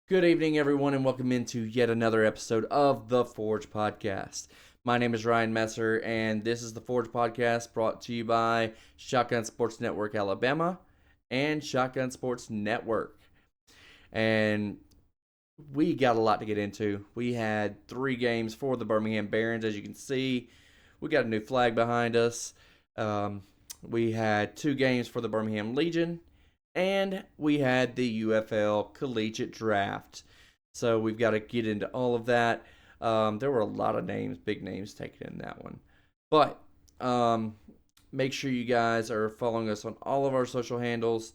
Good evening, everyone, and welcome into yet another episode of the Forge Podcast. My name is Ryan Messer, and this is the Forge Podcast brought to you by Shotgun Sports Network Alabama and Shotgun Sports Network. And we got a lot to get into. We had 3 games for the Birmingham Barons, as you can see. We got a new flag behind us. We had 2 games for the Birmingham Legion. And we had the UFL Collegiate Draft. So we've got to get into all of that. There were a lot of names, big names taken in that one. But make sure you guys are following us on all of our social handles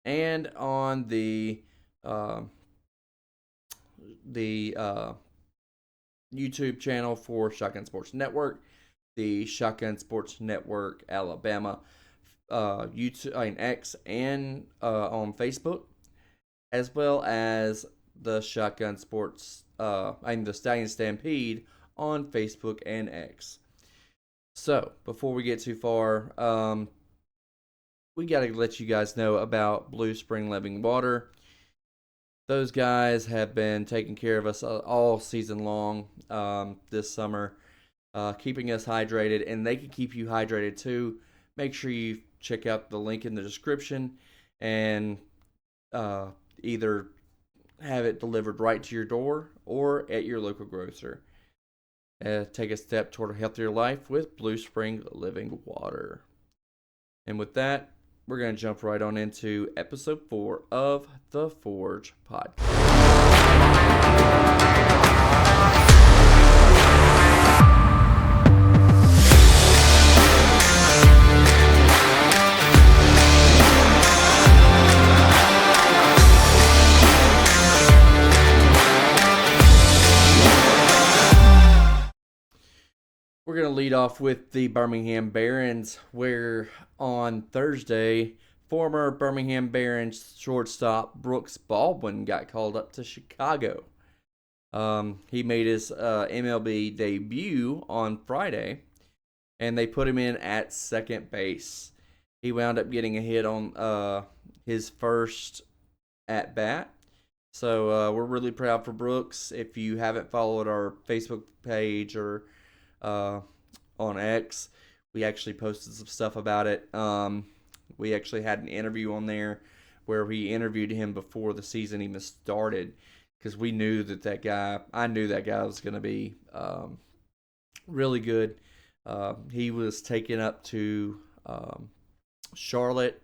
and on the YouTube channel for Shotgun Sports Network, the Shotgun Sports Network Alabama YouTube, X, and on Facebook, as well as the Shotgun Sports, the Stallions Stampede on Facebook and X. So before we get too far, we got to let you guys know about Blue Spring Living Water. Those guys have been taking care of us all season long this summer, keeping us hydrated, and they can keep you hydrated too. Make sure you check out the link in the description and either have it delivered right to your door or at your local grocer. Take a step toward a healthier life with Blue Spring Living Water. And with that, we're going to jump right on into episode 4 of the Forge Podcast. We're going to lead off with the Birmingham Barons, where on Thursday, former Birmingham Barons shortstop Brooks Baldwin got called up to Chicago. He made his MLB debut on Friday, and they put him in at second base. He wound up getting a hit on his first at-bat. So we're really proud for Brooks. If you haven't followed our Facebook page or on X, we actually posted some stuff about it. We actually had an interview on there where we interviewed him before the season even started, because we knew I knew that guy was going to be really good. He was taken up to Charlotte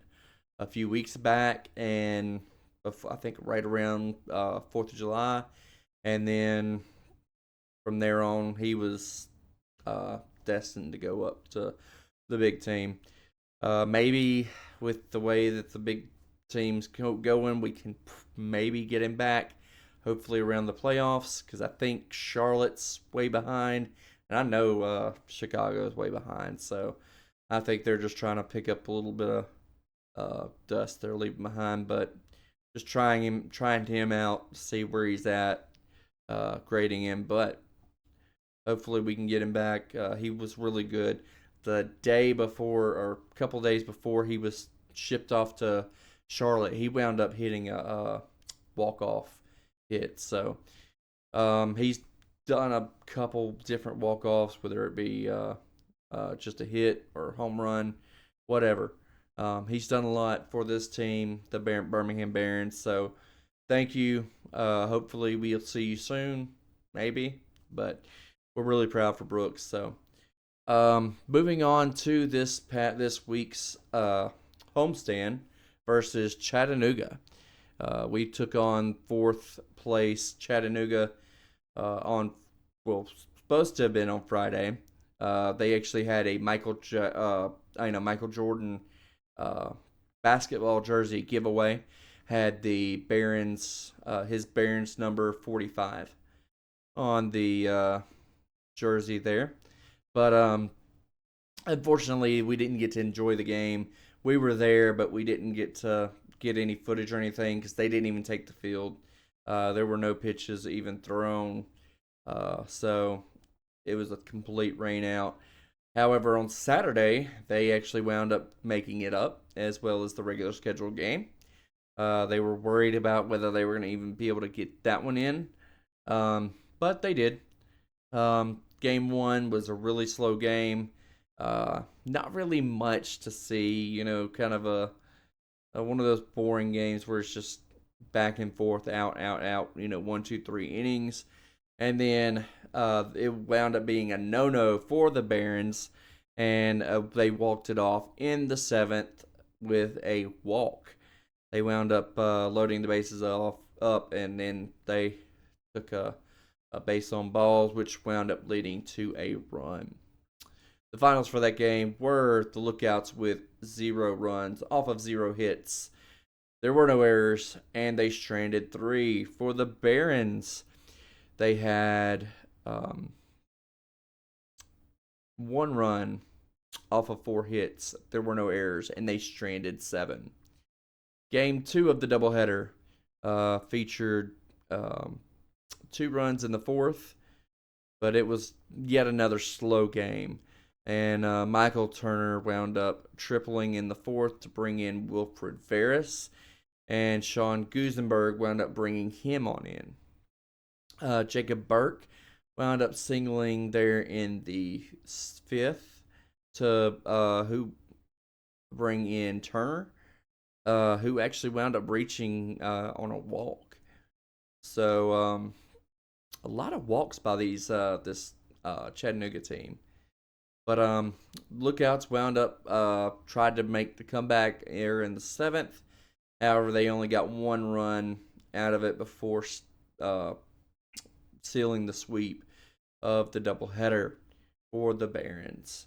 a few weeks back, and I think right around 4th of July, and then from there on he was destined to go up to the big team. Maybe with the way that the big teams going, we can maybe get him back, hopefully around the playoffs, because I think Charlotte's way behind, and I know Chicago's way behind. So I think they're just trying to pick up a little bit of dust they're leaving behind, but just trying him out to see where he's at, grading him, but hopefully we can get him back. He was really good. The day before, or a couple days before he was shipped off to Charlotte, he wound up hitting a walk-off hit. So he's done a couple different walk-offs, whether it be just a hit or home run, whatever. He's done a lot for this team, the Birmingham Barons. So thank you. Hopefully we'll see you soon, maybe. But we're really proud for Brooks. So moving on to this week's homestand versus Chattanooga. We took on 4th place Chattanooga supposed to have been on Friday. They actually had a Michael Jordan basketball jersey giveaway. Had the Barons, his Barons number 45 on the jersey there. But unfortunately, we didn't get to enjoy the game. We were there, but we didn't get to get any footage or anything because they didn't even take the field. There were no pitches even thrown. So it was a complete rain out. However, on Saturday, they actually wound up making it up, as well as the regular scheduled game. They were worried about whether they were going to even be able to get that one in, but they did. Game one was a really slow game. Not really much to see. Kind of a one of those boring games where it's just back and forth, out, out, out. 1, 2, 3 innings, and then it wound up being a no-no for the Barons, and they walked it off in the seventh with a walk. They wound up loading the bases up, and then they took a base on balls, which wound up leading to a run. The finals for that game were the Lookouts with 0 runs off of 0 hits. There were no errors, and they stranded 3. For the Barons, they had 1 run off of 4 hits. There were no errors, and they stranded 7. Game 2 of the doubleheader featured 2 runs in the fourth, but it was yet another slow game. And Michael Turner wound up tripling in the fourth to bring in Wilfred Veras, and Sean Gusenberg wound up bringing him on in. Jacob Burke wound up singling there in the fifth to who bring in Turner, who actually wound up reaching on a walk. So a lot of walks by this Chattanooga team. But Lookouts wound up tried to make the comeback here in the seventh. However, they only got 1 run out of it before sealing the sweep of the doubleheader for the Barons.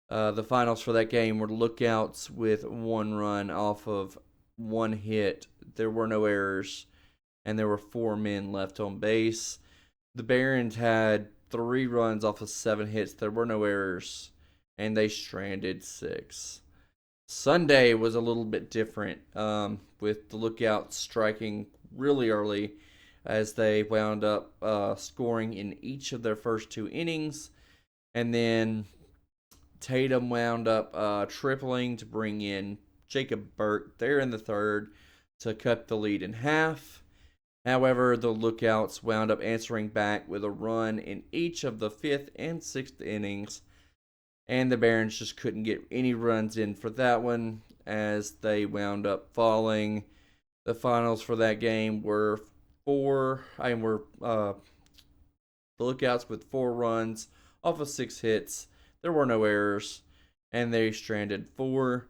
The finals for that game were Lookouts with 1 run off of 1 hit. There were no errors, and there were 4 men left on base. The Barons had 3 runs off of 7 hits. There were no errors, and they stranded 6. Sunday was a little bit different, with the Lookouts striking really early as they wound up scoring in each of their first 2 innings. And then Tatum wound up tripling to bring in Jacob Burke there in the third to cut the lead in half. However, the Lookouts wound up answering back with a run in each of the 5th and 6th innings, and the Barons just couldn't get any runs in for that one as they wound up falling. The finals for that game were the Lookouts with 4 runs off of 6 hits. There were no errors, and they stranded 4.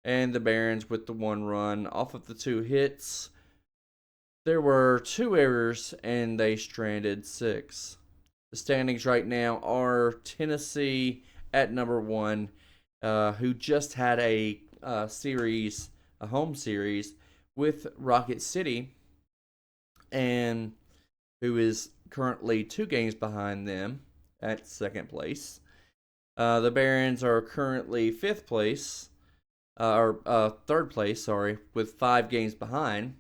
And the Barons with the 1 run off of the 2 hits. There were 2 errors, and they stranded 6. The standings right now are Tennessee at number 1, who just had a home series with Rocket City, and who is currently 2 games behind them at second place. The Barons are currently 5th place, or 3rd place, sorry, with 5 games behind.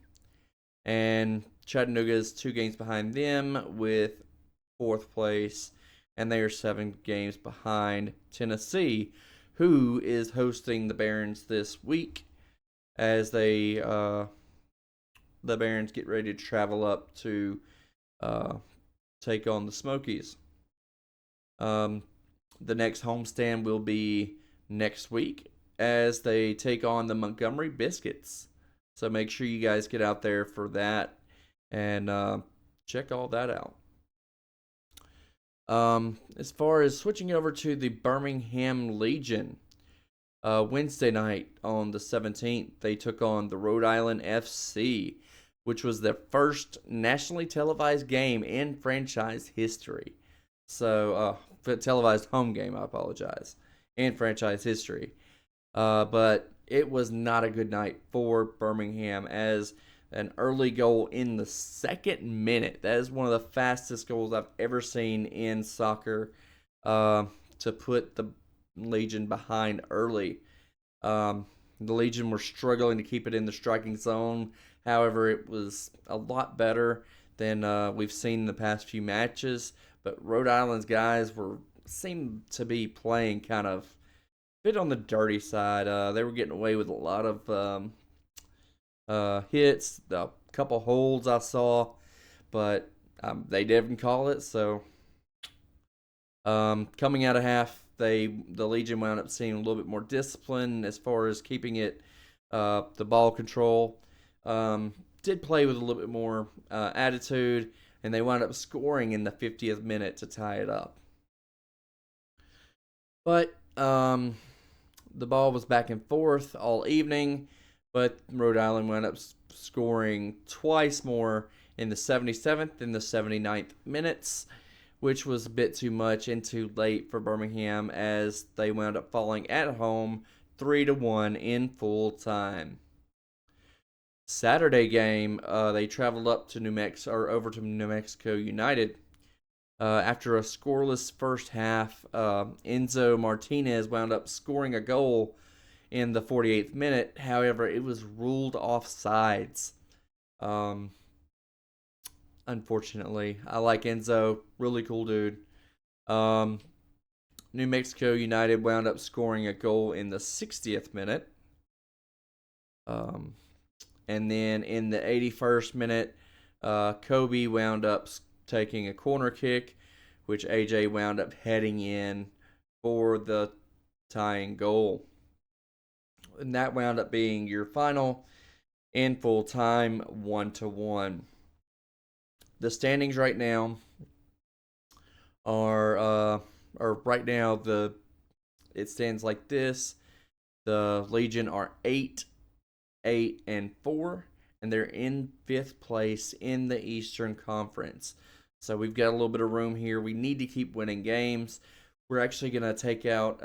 And Chattanooga is 2 games behind them with 4th place, and they are 7 games behind Tennessee, who is hosting the Barons this week as the Barons get ready to travel up to take on the Smokies. The next homestand will be next week as they take on the Montgomery Biscuits. So make sure you guys get out there for that and check all that out. As far as switching over to the Birmingham Legion, Wednesday night on the 17th, they took on the Rhode Island FC, which was their first nationally televised game in franchise history. So, televised home game, I apologize, in franchise history. But it was not a good night for Birmingham as an early goal in the 2nd minute. That is one of the fastest goals I've ever seen in soccer to put the Legion behind early. The Legion were struggling to keep it in the striking zone. However, it was a lot better than we've seen in the past few matches. But Rhode Island's guys seemed to be playing kind of bit on the dirty side. They were getting away with a lot of hits, a couple holds I saw, but they didn't call it. So coming out of half, the Legion wound up seeing a little bit more discipline as far as keeping it the ball control. Did play with a little bit more attitude, and they wound up scoring in the 50th minute to tie it up. But the ball was back and forth all evening, but Rhode Island wound up scoring twice more in the 77th and the 79th minutes, which was a bit too much and too late for Birmingham as they wound up falling at home 3-1 in full time. Saturday game, they traveled up to New Mexico or over to New Mexico United. After a scoreless first half, Enzo Martinez wound up scoring a goal in the 48th minute. However, it was ruled offsides. Unfortunately, I like Enzo, really cool dude. New Mexico United wound up scoring a goal in the 60th minute. And then in the 81st minute, Kobe wound up taking a corner kick, which AJ wound up heading in for the tying goal. And that wound up being your final in full time 1-1. The standings right now are it stands like this. The Legion are 8, 8, and 4, and they're in 5th place in the Eastern Conference. So we've got a little bit of room here. We need to keep winning games. We're actually going to take out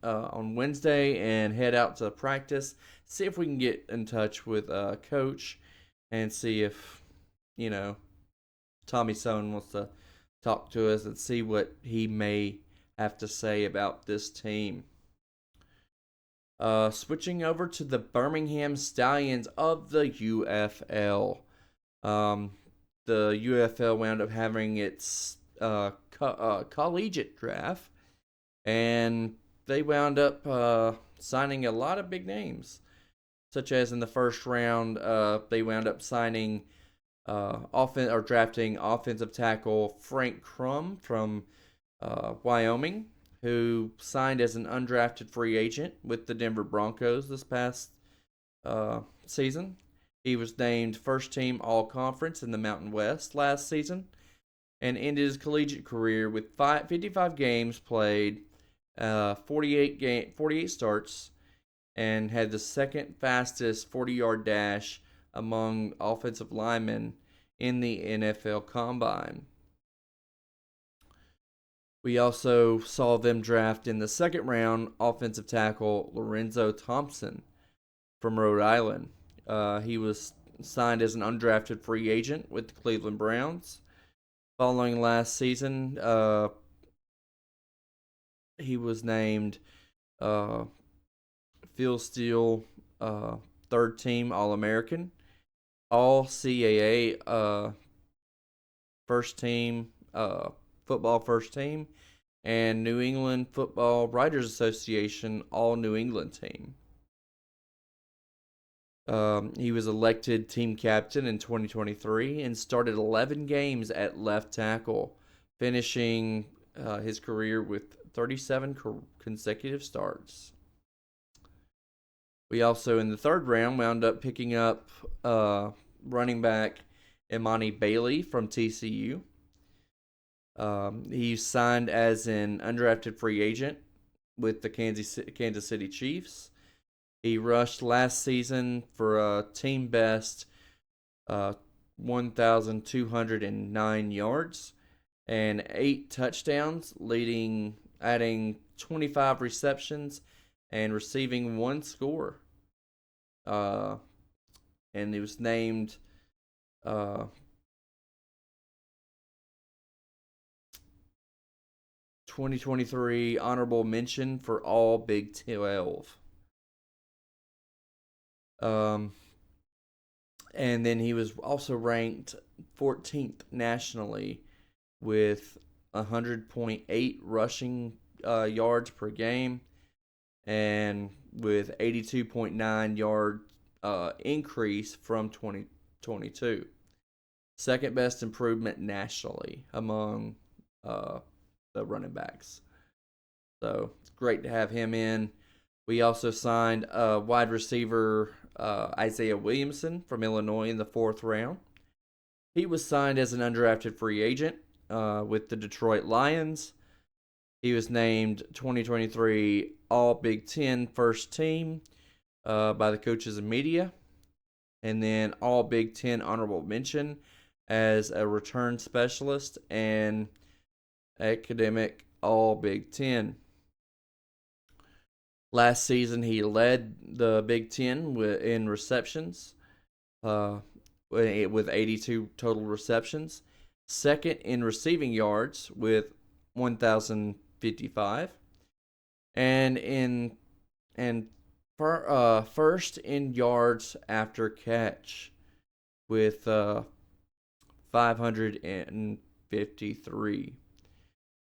on Wednesday and head out to practice. See if we can get in touch with Coach and see if, Tommy Sohn wants to talk to us and see what he may have to say about this team. Switching over to the Birmingham Stallions of the UFL. The UFL wound up having its collegiate draft, and they wound up signing a lot of big names, such as in the first round, they wound up signing drafting offensive tackle Frank Crum from Wyoming, who signed as an undrafted free agent with the Denver Broncos this past season. He was named first team All Conference in the Mountain West last season and ended his collegiate career with 55 games played, 48 starts, and had the second fastest 40-yard dash among offensive linemen in the NFL Combine. We also saw them draft in the second round offensive tackle Lorenzo Thompson from Rhode Island. He was signed as an undrafted free agent with the Cleveland Browns. Following last season, he was named Phil Steele third team All-American, All CAA first team, football first team, and New England Football Writers Association All New England team. He was elected team captain in 2023 and started 11 games at left tackle, finishing his career with 37 consecutive starts. We also, in the third round, wound up picking up running back Imani Bailey from TCU. He signed as an undrafted free agent with the Kansas City Chiefs. He rushed last season for a team best 1,209 yards and 8 touchdowns, adding 25 receptions and receiving 1 score. And he was named 2023 honorable mention for all Big 12. And then he was also ranked 14th nationally with 100.8 rushing yards per game and with 82.9 increase from 2022. Second best improvement nationally among the running backs. So it's great to have him in. We also signed wide receiver Isaiah Williamson from Illinois in the 4th round. He was signed as an undrafted free agent with the Detroit Lions. He was named 2023 All Big Ten First Team by the coaches and media, and then All Big Ten Honorable Mention as a return specialist and academic All Big Ten. Last season, he led the Big Ten in receptions with 82 total receptions. Second in receiving yards with 1,055, and first in yards after catch with 553.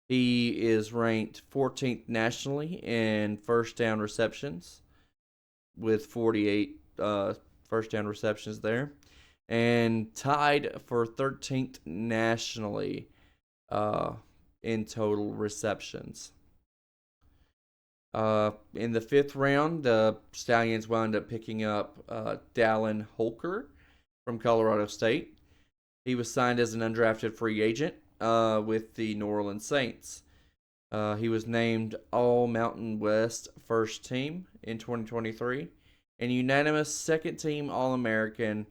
He is ranked 14th nationally in first down receptions with 48 first down receptions there, and tied for 13th nationally in total receptions. In the 5th round, the Stallions wound up picking up Dallin Holker from Colorado State. He was signed as an undrafted free agent with the New Orleans Saints. He was named All Mountain West First Team in 2023, and unanimous Second Team All American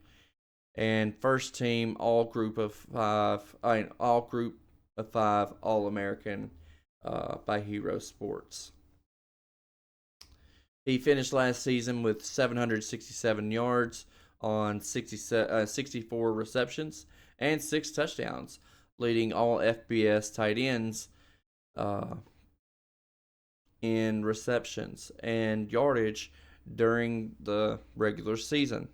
and First Team All Group of Five All American by Hero Sports. He finished last season with 767 yards on 64 receptions and 6 touchdowns, leading all FBS tight ends in receptions and yardage during the regular season.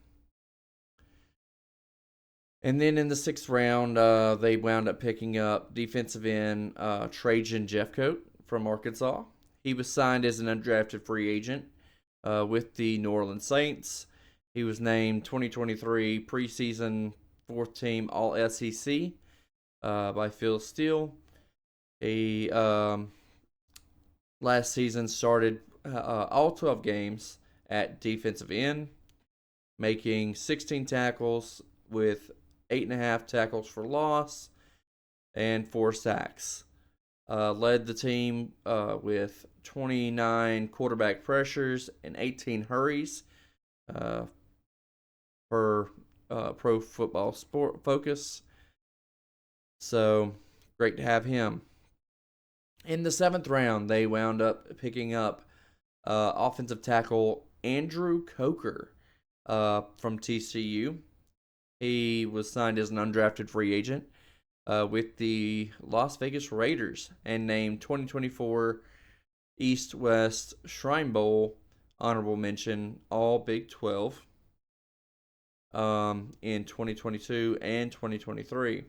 And then in the 6th round, they wound up picking up defensive end Trajan Jeffcoat from Arkansas. He was signed as an undrafted free agent with the New Orleans Saints. He was named 2023 preseason 4th team All SEC by Phil Steele. He last season started all 12 games at defensive end, making 16 tackles with 8.5 tackles for loss and 4 sacks. Led the team with 29 quarterback pressures and 18 hurries per Pro Football Sport Focus. So great to have him. In the 7th round, they wound up picking up offensive tackle Andrew Coker from TCU. He was signed as an undrafted free agent with the Las Vegas Raiders and named 2024 East-West Shrine Bowl honorable mention All Big 12 in 2022 and 2023.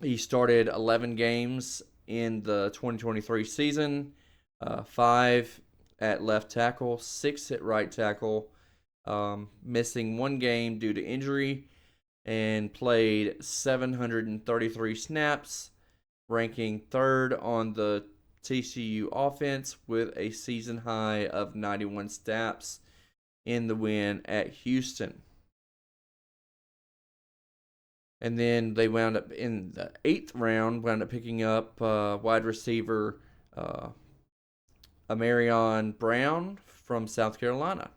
He started 11 games in the 2023 season, 5 at left tackle, 6 at right tackle, missing 1 game due to injury, and played 733 snaps, ranking 3rd on the TCU offense with a season high of 91 snaps in the win at Houston. And then they wound up in the 8th round, picking up wide receiver Amarion Brown from South Carolina.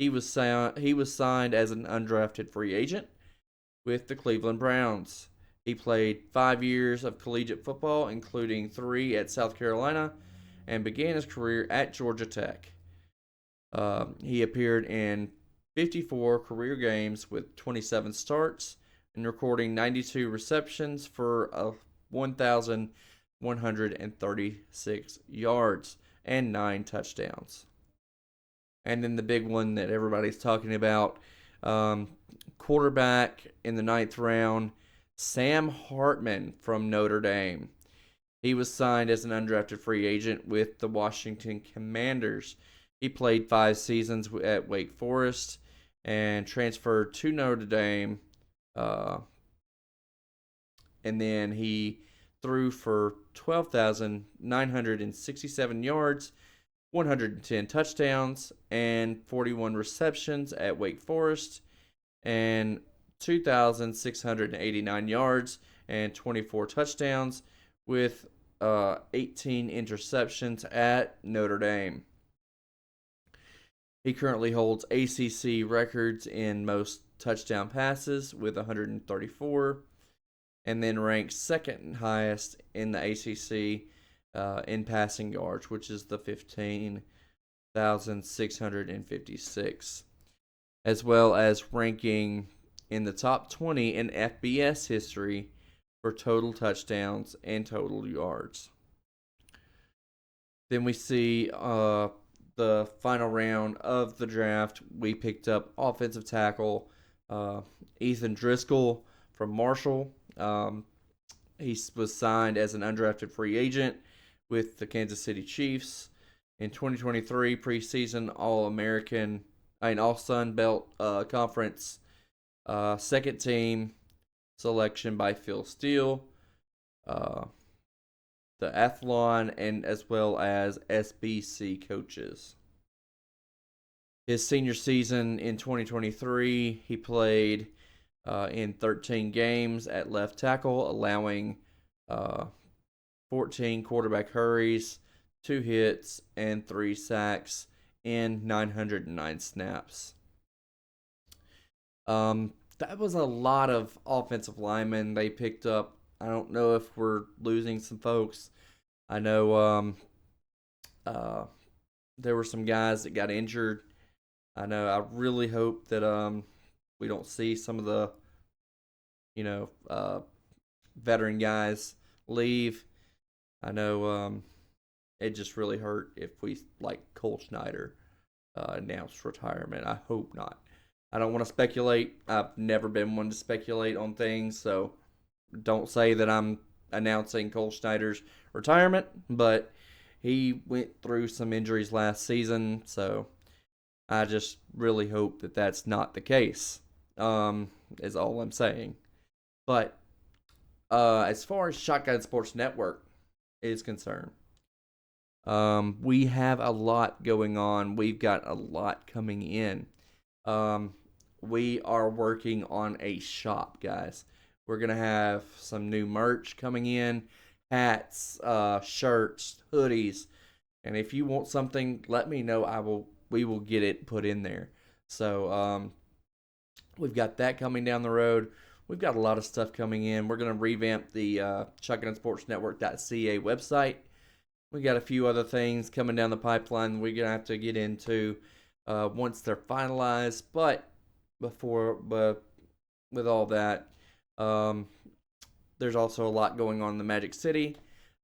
He was signed as an undrafted free agent with the Cleveland Browns. He played 5 years of collegiate football, including 3 at South Carolina, and began his career at Georgia Tech. He appeared in 54 career games with 27 starts and recording 92 receptions for 1,136 yards and 9 touchdowns. And then the big one that everybody's talking about, quarterback in the 9th round, Sam Hartman from Notre Dame. He was signed as an undrafted free agent with the Washington Commanders. He played 5 seasons at Wake Forest and transferred to Notre Dame. Uh, and then he threw for 12,967 yards, 110 touchdowns, and 41 receptions at Wake Forest, and 2,689 yards and 24 touchdowns with 18 interceptions at Notre Dame. He currently holds ACC records in most touchdown passes with 134, and then ranks second highest in the ACC in passing yards, which is the 15,656, as well as ranking in the top 20 in FBS history for total touchdowns and total yards. Then we see the final round of the draft. We picked up offensive tackle Ethan Driscoll from Marshall. He was signed as an undrafted free agent with the Kansas City Chiefs. In 2023 preseason All-American, All-Sun Belt Conference second team selection by Phil Steele, the Athlon, and as well as SBC coaches. His senior season in 2023, he played in 13 games at left tackle, allowing 14 quarterback hurries, 2 hits, and 3 sacks in 909 snaps. That was a lot of offensive linemen they picked up. I don't know if we're losing some folks. I know there were some guys that got injured. I really hope that we don't see some of the veteran guys leave. I know it just really hurt if we, like Cole Schneider, announced retirement. I hope not. I don't want to speculate. I've never been one to speculate on things, so don't say that I'm announcing Cole Schneider's retirement, but he went through some injuries last season, so I just really hope that that's not the case, is all I'm saying. But as far as Shotgun Sports Network is concerned, we have a lot going on. We've got a lot coming in. We are working on a shop, guys. We're going to have some new merch coming in, hats, shirts, hoodies. And if you want something, let me know. We will get it put in there. So, we've got that coming down the road. We've got a lot of stuff coming in. We're going to revamp the shotgunsportsnetwork.ca website. We got a few other things coming down the pipeline we're going to have to get into once they're finalized. But with all that, there's also a lot going on in the Magic City.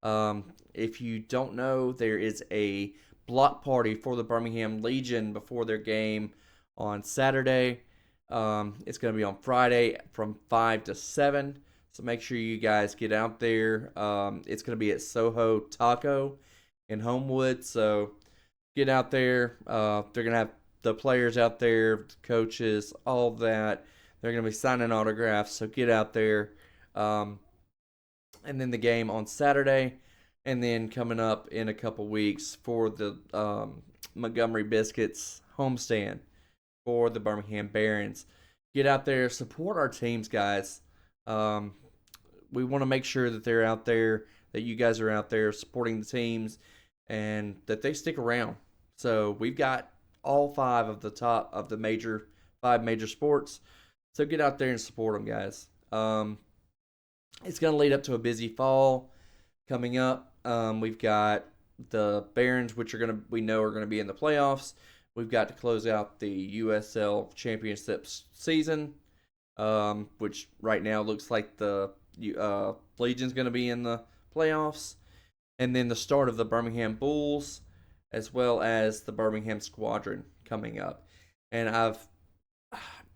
If you don't know, there is a block party for the Birmingham Legion before their game on Saturday. It's going to be on Friday from 5 to 7. So make sure you guys get out there. It's going to be at Soho Taco in Homewood. So get out there. They're going to have the players out there, coaches, all that. They're going to be signing autographs. So get out there. And then the game on Saturday. And then coming up in a couple weeks for the Montgomery Biscuits homestand for the Birmingham Barons. Get out there, support our teams, guys. We want to make sure that they're out there, that you guys are out there supporting the teams, and that they stick around. So we've got all 5 of the top of the 5 major sports. So get out there and support them, guys. It's going to lead up to a busy fall coming up. We've got the Barons, which we know are going to be in the playoffs. We've got to close out the USL Championship season, which right now looks like the Legion's going to be in the playoffs. And then the start of the Birmingham Bulls, as well as the Birmingham Squadron coming up. And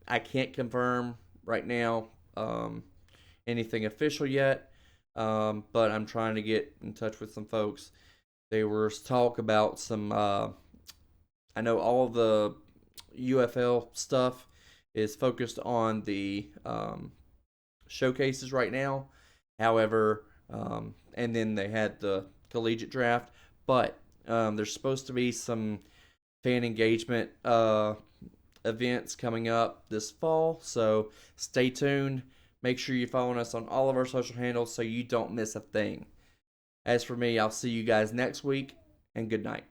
I can't confirm right now anything official yet, but I'm trying to get in touch with some folks. There was talk about some I know all of the UFL stuff is focused on the showcases right now. However, and then they had the collegiate draft, but there's supposed to be some fan engagement events coming up this fall. So stay tuned. Make sure you're following us on all of our social handles so you don't miss a thing. As for me, I'll see you guys next week, and good night.